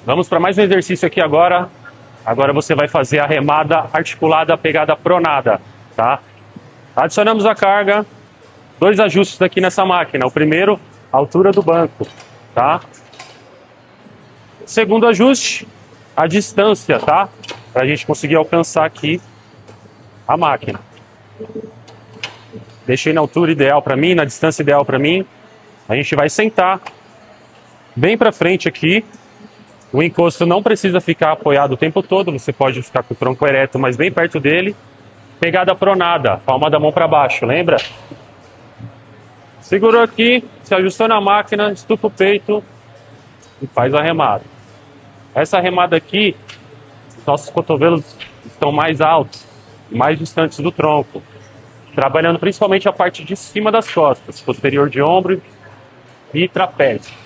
Vamos para mais um exercício aqui agora. Agora você vai fazer a remada articulada, pegada pronada, tá? Adicionamos a carga, 2 ajustes aqui nessa máquina. O primeiro, a altura do banco, tá? Segundo ajuste, a distância, tá? Para a gente conseguir alcançar aqui a máquina. Deixei na altura ideal para mim, na distância ideal para mim. A gente vai sentar bem para frente aqui. O encosto não precisa ficar apoiado o tempo todo, você pode ficar com o tronco ereto, mas bem perto dele. Pegada pronada, palma da mão para baixo, lembra? Segurou aqui, se ajustou na máquina, estufa o peito e faz a remada. Essa remada aqui, nossos cotovelos estão mais altos, mais distantes do tronco, trabalhando principalmente a parte de cima das costas, posterior de ombro e trapézio.